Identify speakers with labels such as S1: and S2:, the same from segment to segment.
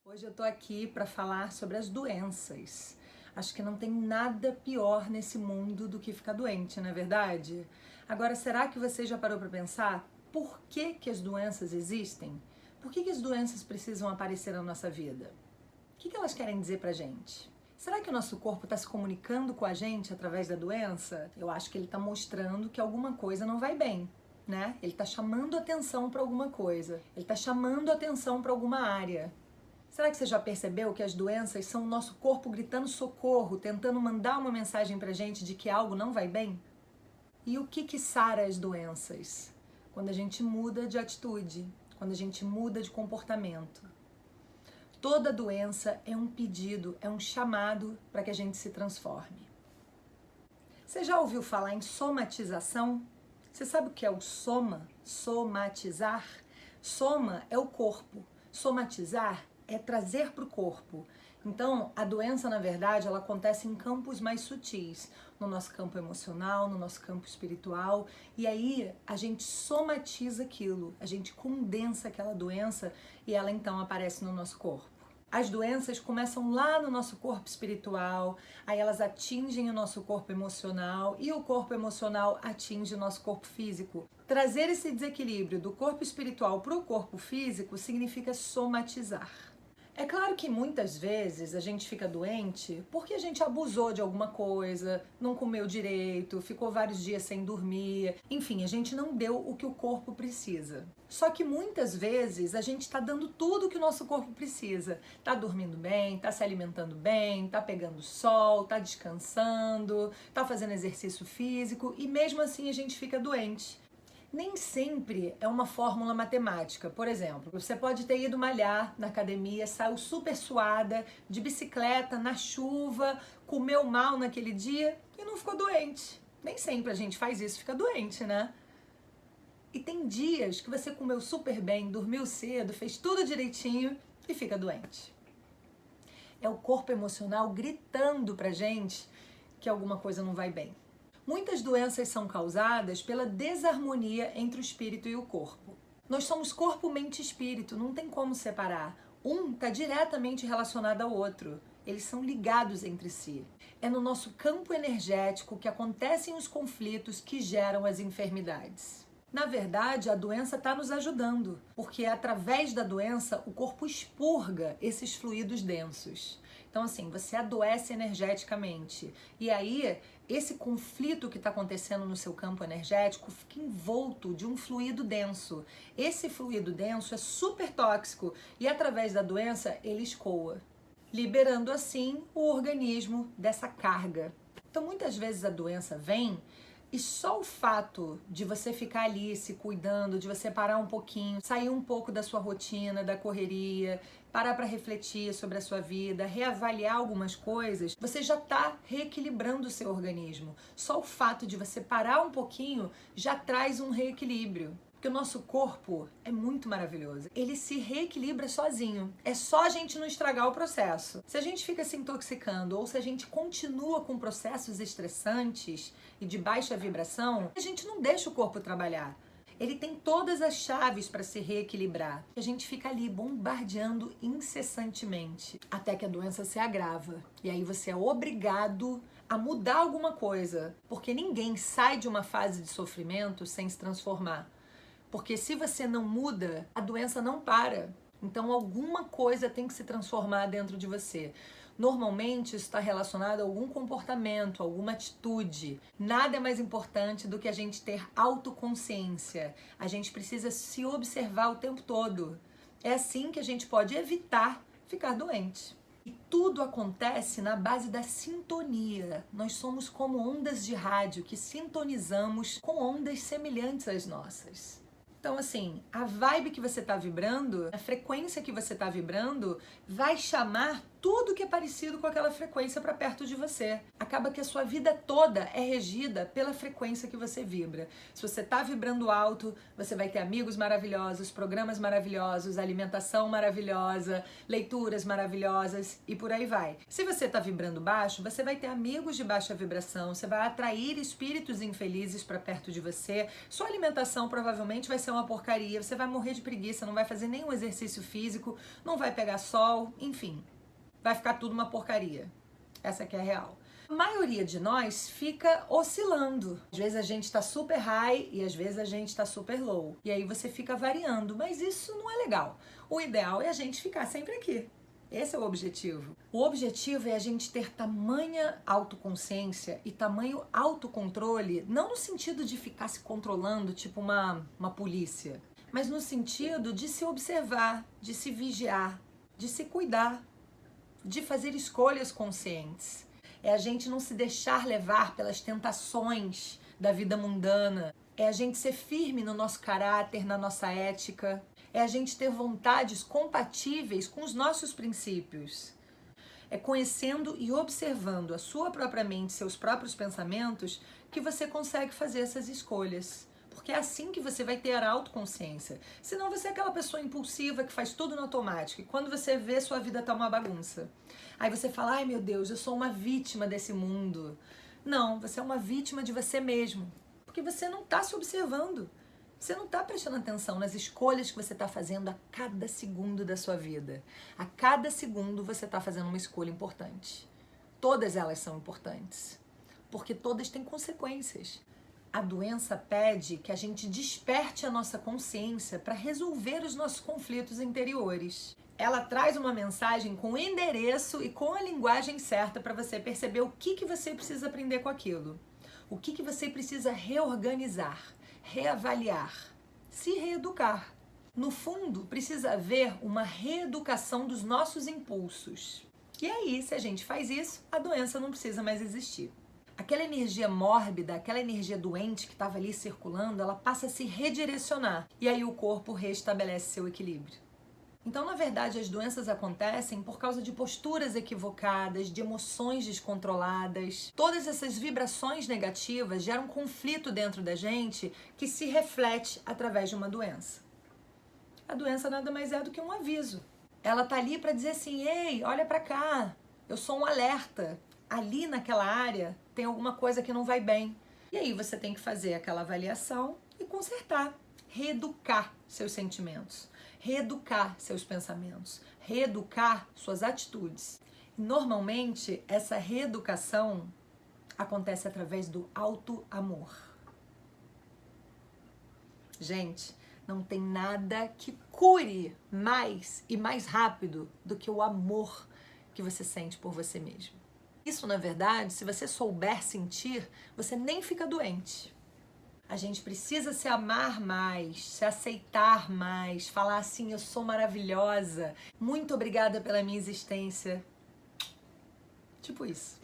S1: Hoje eu tô aqui para falar sobre as doenças. Acho que não tem nada pior nesse mundo do que ficar doente, não é verdade? Agora, será que você já parou para pensar por que as doenças existem? Por que as doenças precisam aparecer na nossa vida? O que elas querem dizer pra gente? Será que o nosso corpo está se comunicando com a gente através da doença? Eu acho que ele está mostrando que alguma coisa não vai bem, né? Ele está chamando atenção para alguma coisa. Ele está chamando atenção para alguma área. Será que você já percebeu que as doenças são o nosso corpo gritando socorro, tentando mandar uma mensagem pra gente de que algo não vai bem? E o que sara as doenças? Quando a gente muda de atitude, quando a gente muda de comportamento. Toda doença é um pedido, é um chamado para que a gente se transforme. Você já ouviu falar em somatização? Você sabe o que é o soma? Somatizar? Soma é o corpo. Somatizar é trazer para o corpo. Então, a doença, na verdade, ela acontece em campos mais sutis, no nosso campo emocional, no nosso campo espiritual, e aí a gente somatiza aquilo, a gente condensa aquela doença e ela então aparece no nosso corpo. As doenças começam lá no nosso corpo espiritual, aí elas atingem o nosso corpo emocional e o corpo emocional atinge o nosso corpo físico. Trazer esse desequilíbrio do corpo espiritual para o corpo físico significa somatizar. É claro que muitas vezes a gente fica doente porque a gente abusou de alguma coisa, não comeu direito, ficou vários dias sem dormir, enfim, a gente não deu o que o corpo precisa. Só que muitas vezes a gente está dando tudo o que o nosso corpo precisa. Tá dormindo bem, tá se alimentando bem, tá pegando sol, tá descansando, tá fazendo exercício físico e mesmo assim a gente fica doente. Nem sempre é uma fórmula matemática. Por exemplo, você pode ter ido malhar na academia, saiu super suada, de bicicleta, na chuva, comeu mal naquele dia e não ficou doente. Nem sempre a gente faz isso, fica doente, né? E tem dias que você comeu super bem, dormiu cedo, fez tudo direitinho e fica doente. É o corpo emocional gritando pra gente que alguma coisa não vai bem. Muitas doenças são causadas pela desarmonia entre o espírito e o corpo. Nós somos corpo, mente e espírito, não tem como separar. Um está diretamente relacionado ao outro. Eles são ligados entre si. É no nosso campo energético que acontecem os conflitos que geram as enfermidades. Na verdade, a doença está nos ajudando, porque através da doença o corpo expurga esses fluidos densos. Então, assim, você adoece energeticamente. E aí, esse conflito que está acontecendo no seu campo energético fica envolto de um fluido denso. Esse fluido denso é super tóxico e, através da doença, ele escoa, liberando assim o organismo dessa carga. Então, muitas vezes a doença vem e só o fato de você ficar ali se cuidando, de você parar um pouquinho, sair um pouco da sua rotina, da correria, parar para refletir sobre a sua vida, reavaliar algumas coisas, você já está reequilibrando o seu organismo. Só o fato de você parar um pouquinho já traz um reequilíbrio. Porque o nosso corpo é muito maravilhoso. Ele se reequilibra sozinho. É só a gente não estragar o processo. Se a gente fica se intoxicando ou se a gente continua com processos estressantes e de baixa vibração, a gente não deixa o corpo trabalhar. Ele tem todas as chaves para se reequilibrar. A gente fica ali bombardeando incessantemente até que a doença se agrava. E aí você é obrigado a mudar alguma coisa, porque ninguém sai de uma fase de sofrimento sem se transformar. Porque se você não muda, a doença não para. Então alguma coisa tem que se transformar dentro de você. Normalmente isso está relacionado a algum comportamento, alguma atitude. Nada é mais importante do que a gente ter autoconsciência. A gente precisa se observar o tempo todo. É assim que a gente pode evitar ficar doente. E tudo acontece na base da sintonia. Nós somos como ondas de rádio que sintonizamos com ondas semelhantes às nossas. Então, assim, a vibe que você está vibrando, a frequência que você está vibrando, vai chamar tudo que é parecido com aquela frequência para perto de você. Acaba que a sua vida toda é regida pela frequência que você vibra. Se você está vibrando alto, você vai ter amigos maravilhosos, programas maravilhosos, alimentação maravilhosa, leituras maravilhosas e por aí vai. Se você está vibrando baixo, você vai ter amigos de baixa vibração, você vai atrair espíritos infelizes para perto de você, sua alimentação provavelmente vai ser uma porcaria, você vai morrer de preguiça, não vai fazer nenhum exercício físico, não vai pegar sol, enfim, vai ficar tudo uma porcaria. Essa que é a real. A maioria de nós fica oscilando. Às vezes a gente está super high e às vezes a gente está super low. E aí você fica variando, mas isso não é legal. O ideal é a gente ficar sempre aqui. Esse é o objetivo. O objetivo é a gente ter tamanha autoconsciência e tamanho autocontrole, não no sentido de ficar se controlando, tipo uma polícia, mas no sentido de se observar, de se vigiar, de se cuidar, de fazer escolhas conscientes. É a gente não se deixar levar pelas tentações da vida mundana. É a gente ser firme no nosso caráter, na nossa ética. É a gente ter vontades compatíveis com os nossos princípios. É conhecendo e observando a sua própria mente, seus próprios pensamentos, que você consegue fazer essas escolhas. Porque é assim que você vai ter a autoconsciência. Senão você é aquela pessoa impulsiva que faz tudo no automático. E quando você vê, sua vida tá uma bagunça. Aí você fala, ai meu Deus, eu sou uma vítima desse mundo. Não, você é uma vítima de você mesmo. Porque você não tá se observando. Você não tá prestando atenção nas escolhas que você tá fazendo a cada segundo da sua vida. A cada segundo você tá fazendo uma escolha importante. Todas elas são importantes. Porque todas têm consequências. A doença pede que a gente desperte a nossa consciência para resolver os nossos conflitos interiores. Ela traz uma mensagem com o endereço e com a linguagem certa para você perceber o que você precisa aprender com aquilo. O que você precisa reorganizar, reavaliar, se reeducar. No fundo, precisa haver uma reeducação dos nossos impulsos. E aí, se a gente faz isso, a doença não precisa mais existir. Aquela energia mórbida, aquela energia doente que estava ali circulando, ela passa a se redirecionar. E aí o corpo restabelece seu equilíbrio. Então, na verdade, as doenças acontecem por causa de posturas equivocadas, de emoções descontroladas. Todas essas vibrações negativas geram um conflito dentro da gente que se reflete através de uma doença. A doença nada mais é do que um aviso. Ela tá ali para dizer assim, ei, olha para cá, eu sou um alerta. Ali naquela área tem alguma coisa que não vai bem. E aí você tem que fazer aquela avaliação e consertar, reeducar seus sentimentos, reeducar seus pensamentos, reeducar suas atitudes. E normalmente essa reeducação acontece através do auto-amor. Gente, não tem nada que cure mais e mais rápido do que o amor que você sente por você mesmo. Isso, na verdade, se você souber sentir, você nem fica doente. A gente precisa se amar mais, se aceitar mais, falar assim, eu sou maravilhosa, muito obrigada pela minha existência. Tipo isso.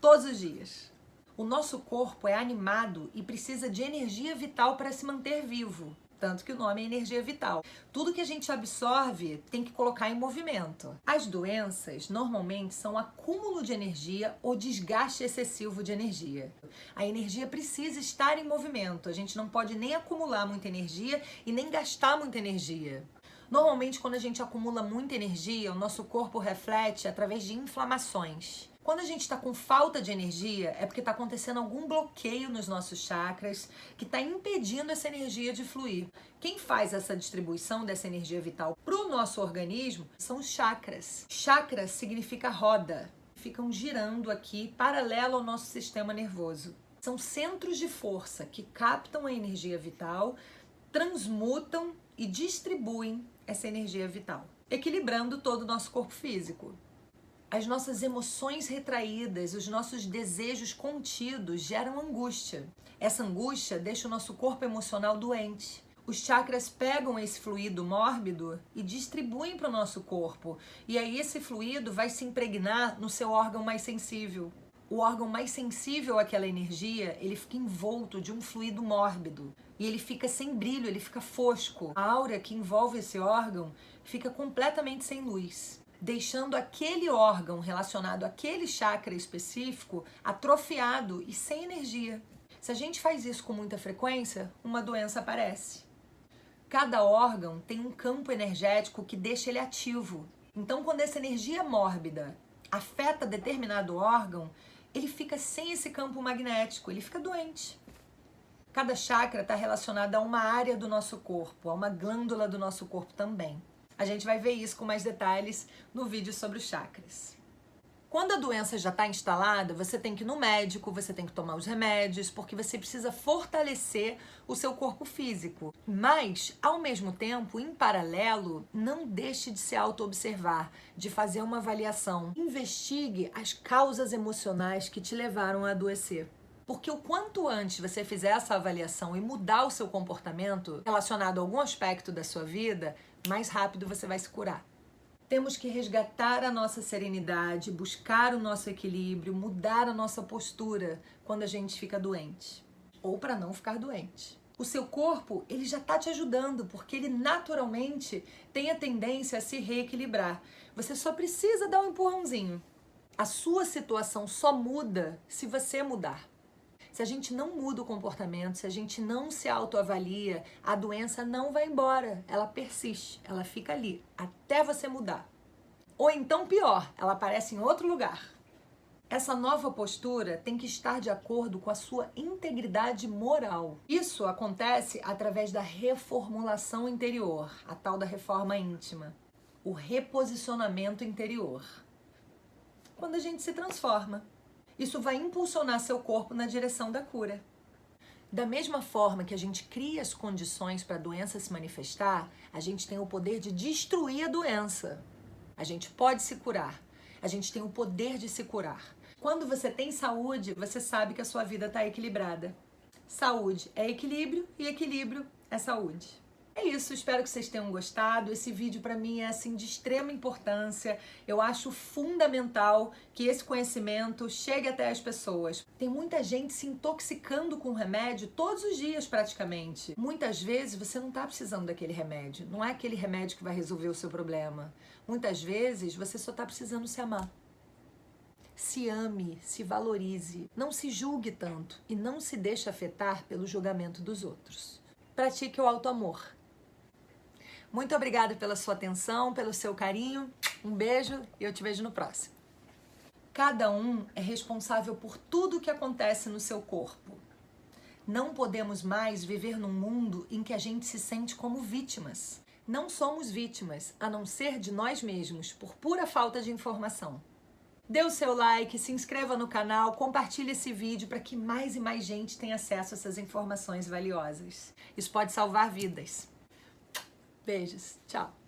S1: Todos os dias. O nosso corpo é animado e precisa de energia vital para se manter vivo. Tanto que o nome é energia vital. Tudo que a gente absorve tem que colocar em movimento. As doenças normalmente são um acúmulo de energia ou desgaste excessivo de energia. A energia precisa estar em movimento. A gente não pode nem acumular muita energia e nem gastar muita energia. Normalmente, quando a gente acumula muita energia, o nosso corpo reflete através de inflamações. Quando a gente está com falta de energia, é porque está acontecendo algum bloqueio nos nossos chakras que está impedindo essa energia de fluir. Quem faz essa distribuição dessa energia vital para o nosso organismo são os chakras. Chakras significa roda. Ficam girando aqui paralelo ao nosso sistema nervoso. São centros de força que captam a energia vital, transmutam e distribuem essa energia vital, equilibrando todo o nosso corpo físico. As nossas emoções retraídas, os nossos desejos contidos geram angústia. Essa angústia deixa o nosso corpo emocional doente. Os chakras pegam esse fluido mórbido e distribuem para o nosso corpo. E aí esse fluido vai se impregnar no seu órgão mais sensível. O órgão mais sensível àquela energia, ele fica envolto de um fluido mórbido. E ele fica sem brilho, ele fica fosco. A aura que envolve esse órgão fica completamente sem luz. deixando aquele órgão relacionado àquele chakra específico atrofiado e sem energia. Se a gente faz isso com muita frequência, uma doença aparece. Cada órgão tem um campo energético que deixa ele ativo. Então, quando essa energia mórbida afeta determinado órgão, ele fica sem esse campo magnético, ele fica doente. Cada chakra está relacionado a uma área do nosso corpo, a uma glândula do nosso corpo também. A gente vai ver isso com mais detalhes no vídeo sobre os chakras. Quando a doença já está instalada, você tem que ir no médico, você tem que tomar os remédios, porque você precisa fortalecer o seu corpo físico. Mas, ao mesmo tempo, em paralelo, não deixe de se auto-observar, de fazer uma avaliação. Investigue as causas emocionais que te levaram a adoecer. Porque o quanto antes você fizer essa avaliação e mudar o seu comportamento relacionado a algum aspecto da sua vida, mais rápido você vai se curar. Temos que resgatar a nossa serenidade, buscar o nosso equilíbrio, mudar a nossa postura quando a gente fica doente. Ou para não ficar doente. O seu corpo, ele já está te ajudando, porque ele naturalmente tem a tendência a se reequilibrar. Você só precisa dar um empurrãozinho. A sua situação só muda se você mudar. Se a gente não muda o comportamento, se a gente não se autoavalia, a doença não vai embora, ela persiste, ela fica ali, até você mudar. Ou então pior, ela aparece em outro lugar. Essa nova postura tem que estar de acordo com a sua integridade moral. Isso acontece através da reformulação interior, a tal da reforma íntima, o reposicionamento interior. Quando a gente se transforma. Isso vai impulsionar seu corpo na direção da cura. Da mesma forma que a gente cria as condições para a doença se manifestar, a gente tem o poder de destruir a doença. A gente pode se curar. A gente tem o poder de se curar. Quando você tem saúde, você sabe que a sua vida está equilibrada. Saúde é equilíbrio e equilíbrio é saúde. É isso, espero que vocês tenham gostado. Esse vídeo para mim é assim de extrema importância. Eu acho fundamental que esse conhecimento chegue até as pessoas. Tem muita gente se intoxicando com remédio todos os dias praticamente. Muitas vezes você não está precisando daquele remédio. Não é aquele remédio que vai resolver o seu problema. Muitas vezes você só está precisando se amar. Se ame, se valorize. Não se julgue tanto e não se deixe afetar pelo julgamento dos outros. Pratique o autoamor. Muito obrigada pela sua atenção, pelo seu carinho. Um beijo e eu te vejo no próximo. Cada um é responsável por tudo o que acontece no seu corpo. Não podemos mais viver num mundo em que a gente se sente como vítimas. Não somos vítimas, a não ser de nós mesmos, por pura falta de informação. Dê o seu like, se inscreva no canal, compartilhe esse vídeo para que mais e mais gente tenha acesso a essas informações valiosas. Isso pode salvar vidas. Beijos, tchau!